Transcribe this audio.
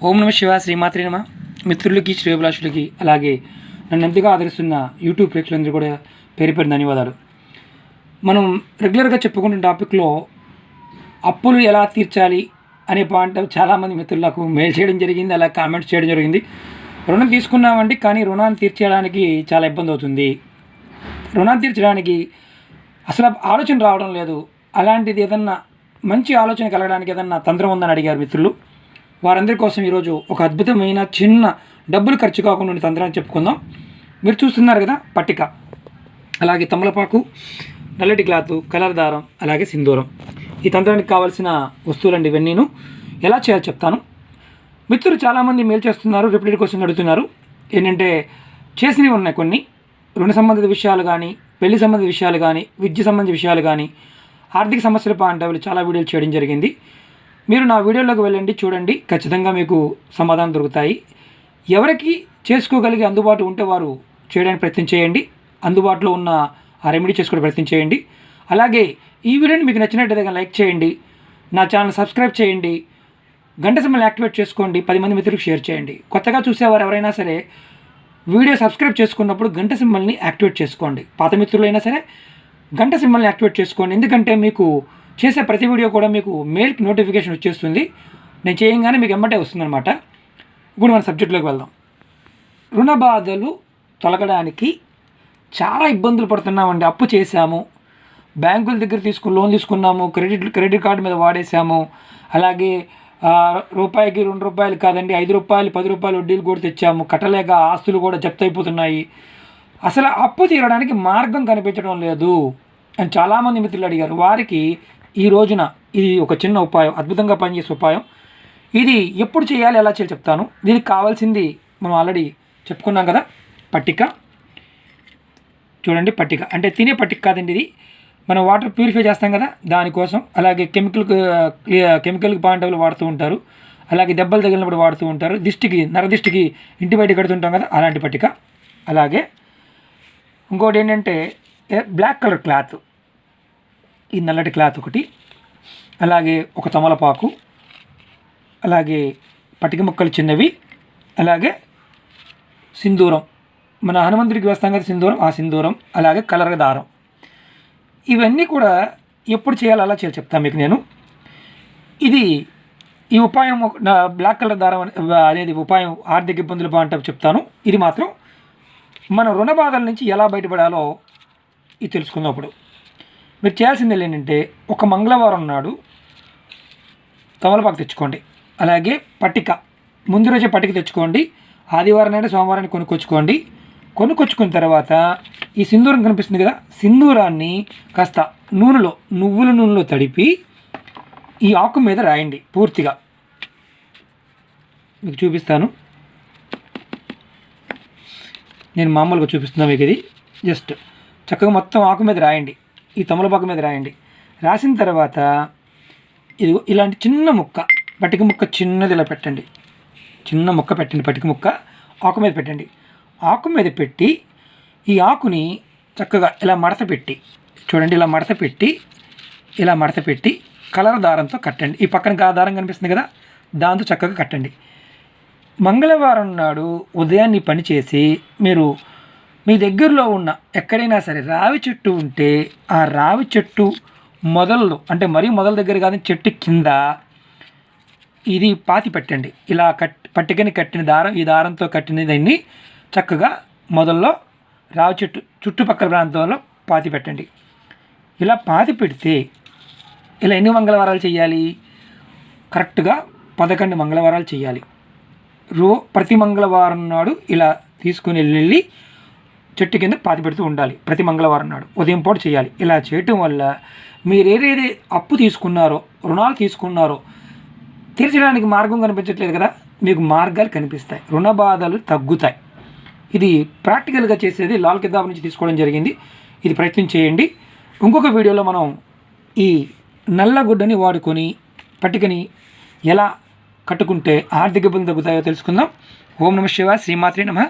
ఓం నమ శివ శ్రీమాత్రి నమ. మిత్రులకి శ్రేయోభిలాషులకి అలాగే నన్ను ఎంతగా ఆదరిస్తున్న యూట్యూబ్ ప్రేక్షకులందరూ కూడా పేరు పేరు ధన్యవాదాలు. మనం రెగ్యులర్గా చెప్పుకుంటున్న టాపిక్లో అప్పులు ఎలా తీర్చాలి అనే పాయింట్ చాలామంది మిత్రులకు మెయిల్ చేయడం జరిగింది, అలా కామెంట్స్ చేయడం జరిగింది. రుణం తీసుకున్నామండి, కానీ రుణాన్ని తీర్చడానికి చాలా ఇబ్బంది అవుతుంది, రుణాన్ని తీర్చడానికి అసలు ఆలోచన రావడం లేదు, అలాంటిది ఏదన్నా మంచి ఆలోచన కలగడానికి ఏదన్నా తంత్రం ఉందని అడిగారు మిత్రులు. వారందరి కోసం ఈరోజు ఒక అద్భుతమైన చిన్న డబ్బులు ఖర్చు కాకుండా ఉండే తంత్రాన్ని చెప్పుకుందాం. మీరు చూస్తున్నారు కదా, పట్టిక, అలాగే తమలపాకు, నల్లటి క్లాత్, కలర్ దారం, అలాగే సింధూరం. ఈ తంత్రానికి కావాల్సిన వస్తువులండి ఇవన్నీను. ఎలా చేయాలో చెప్తాను. మిత్రులు చాలామంది మెయిల్ చేస్తున్నారు, రిపీటెడ్ క్వశ్చన్ అడుగుతున్నారు. ఏంటంటే చేసినవి ఉన్నాయి కొన్ని, రుణ సంబంధిత విషయాలు కానీ, పెళ్లి సంబంధిత విషయాలు కానీ, విద్య సంబంధిత విషయాలు కానీ, ఆర్థిక సమస్యల పాయింట్ చాలా వీడియోలు చేయడం జరిగింది. మీరు నా వీడియోలోకి వెళ్ళండి, చూడండి, ఖచ్చితంగా మీకు సమాధానం దొరుకుతాయి. ఎవరికి చేసుకోగలిగే అందుబాటు ఉంటే వారు చేయడానికి ప్రయత్నం చేయండి, అందుబాటులో ఉన్న ఆ రెమెడీ చేసుకోవడానికి ప్రయత్నం చేయండి. అలాగే ఈ వీడియోని మీకు నచ్చినట్టయితే లైక్ చేయండి, నా ఛానల్ సబ్స్క్రైబ్ చేయండి, గంట సింబల్ని యాక్టివేట్ చేసుకోండి, 10 మంది మిత్రులకు షేర్ చేయండి. కొత్తగా చూసేవారు ఎవరైనా సరే వీడియో సబ్స్క్రైబ్ చేసుకున్నప్పుడు గంట సింబల్ని యాక్టివేట్ చేసుకోండి. పాత మిత్రులైనా సరే గంట సింబల్ని యాక్టివేట్ చేసుకోండి, ఎందుకంటే మీకు చేసే ప్రతి వీడియో కూడా మీకు మెయిల్కి నోటిఫికేషన్ వచ్చేస్తుంది. నేను చేయగానే మీకు ఎమ్మటే వస్తుందన్నమాట. ఇప్పుడు మన సబ్జెక్టులోకి వెళ్దాం. రుణ బాధలు తొలగడానికి చాలా ఇబ్బందులు పడుతున్నామండి. అప్పు చేశాము, బ్యాంకుల దగ్గర లోన్ తీసుకున్నాము, క్రెడిట్ కార్డు మీద వాడేసాము, అలాగే రూపాయికి 2 రూపాయలు కాదండి, 5 రూపాయలు 10 రూపాయలు వడ్డీలు కూడా తెచ్చాము, కట్టలేక ఆస్తులు కూడా జప్తు అయిపోతున్నాయి. అసలు అప్పు తీరడానికి మార్గం కనిపించడం లేదు అని చాలామంది మిత్రులు అడిగారు. వారికి ఈ రోజున ఇది ఒక చిన్న ఉపాయం, అద్భుతంగా పనిచేసే ఉపాయం. ఇది ఎప్పుడు చేయాలి, ఎలా చేయాలి చెప్తాను. దీనికి కావాల్సింది మనం ఆల్రెడీ చెప్పుకున్నాం కదా, పట్టిక. చూడండి, పట్టిక అంటే తినే పట్టిక కాదండి, ఇది మనం వాటర్ ప్యూరిఫై చేస్తాం కదా దానికోసం. అలాగే కెమికల్ పాయింట్లు వాడుతూ ఉంటారు, అలాగే దెబ్బలు తగిలినప్పుడు వాడుతూ ఉంటారు, నరదిష్టికి ఇంటి బయట కడుతుంటాం కదా అలాంటి పట్టిక. అలాగే ఇంకోటి ఏంటంటే బ్లాక్ కలర్ క్లాత్, ఈ నల్లటి క్లాత్ ఒకటి, అలాగే ఒక తమలపాకు, అలాగే పటిక ముక్కలు చిన్నవి, అలాగే సింధూరం, మన హనుమంతుడికి వేస్తాం కదా సింధూరం, ఆ సింధూరం, అలాగే కలర్ దారం. ఇవన్నీ కూడా ఎప్పుడు చేయాలి, అలా చేయాలి చెప్తాను మీకు నేను. ఈ ఉపాయం బ్లాక్ కలర్ దారం అనేది ఉపాయం ఆర్థిక ఇబ్బందులు బాగుంటాయి చెప్తాను. ఇది మాత్రం మన రుణ బాధల నుంచి ఎలా బయటపడాలో ఇది తెలుసుకుందాం. అప్పుడు మీరు చేయాల్సింది ఏంటంటే, ఒక మంగళవారం నాడు తమలపాకు తెచ్చుకోండి, అలాగే పట్టిక ముందు రోజే పట్టిక తెచ్చుకోండి. ఆదివారం నాడు సోమవారాన్ని కొనుక్కొచ్చుకున్న తర్వాత ఈ సింధూరం కనిపిస్తుంది కదా, సింధూరాన్ని కాస్త నువ్వుల నూనెలో తడిపి ఈ ఆకు మీద రాయండి పూర్తిగా. మీకు చూపిస్తాను, నేను మామూలుగా చూపిస్తున్నాను మీకు. ఇది జస్ట్ చక్కగా మొత్తం ఆకు మీద రాయండి, ఈ తమలపాకు మీద రాయండి. రాసిన తర్వాత ఇది ఇలాంటి చిన్న ముక్క, పట్టిక ముక్క చిన్నది ఇలా పెట్టండి, చిన్న ముక్క పెట్టండి, పట్టిక ముక్క ఆకు మీద పెట్టండి. ఆకు మీద పెట్టి ఈ ఆకుని చక్కగా ఇలా మడత పెట్టి, చూడండి, ఇలా మడత పెట్టి కలర్ దారంతో కట్టండి. ఈ పక్కన దారం కనిపిస్తుంది కదా, దాంతో చక్కగా కట్టండి. మంగళవారం నాడు ఉదయాన్నే పని చేసి మీరు మీ దగ్గరలో ఉన్న ఎక్కడైనా సరే రావి చెట్టు ఉంటే ఆ రావి చెట్టు మొదల్లో, అంటే మరీ మొదల దగ్గర కాదు, చెట్టు కింద ఇది పాతి పెట్టండి. ఇలా పట్టికని కట్టిన దారం, ఈ దారంతో కట్టిన దాన్ని చక్కగా మొదల్లో రావి చెట్టు చుట్టుపక్కల ప్రాంతంలో పాతి పెట్టండి. ఇలా పాతి పెడితే ఇలా ఎన్ని మంగళవారాలు చేయాలి? కరెక్ట్గా 11 మంగళవారాలు చేయాలి. ప్రతి మంగళవారం నాడు ఇలా తీసుకుని వెళ్ళి చెట్టు కింద పాతి పెడుతూ ఉండాలి. ప్రతి మంగళవారం నాడు ఉదయం పూట చేయాలి. ఇలా చేయటం వల్ల మీరు ఏదైతే అప్పు తీసుకున్నారో, రుణాలు తీసుకున్నారో తీర్చడానికి మార్గం కనిపించట్లేదు కదా, మీకు మార్గాలు కనిపిస్తాయి, రుణ బాధలు తగ్గుతాయి. ఇది ప్రాక్టికల్గా చేసేది లాల్ కితాబ్ నుంచి తీసుకోవడం జరిగింది. ఇది ప్రయత్నం చేయండి. ఇంకొక వీడియోలో మనం ఈ నల్లగుడ్డని వాడుకొని పట్టికని ఎలా కట్టుకుంటే ఆర్థిక ఇబ్బందులు తగ్గుతాయో తెలుసుకుందాం. ఓం నమ శివాయ, శ్రీమాత్రే నమః.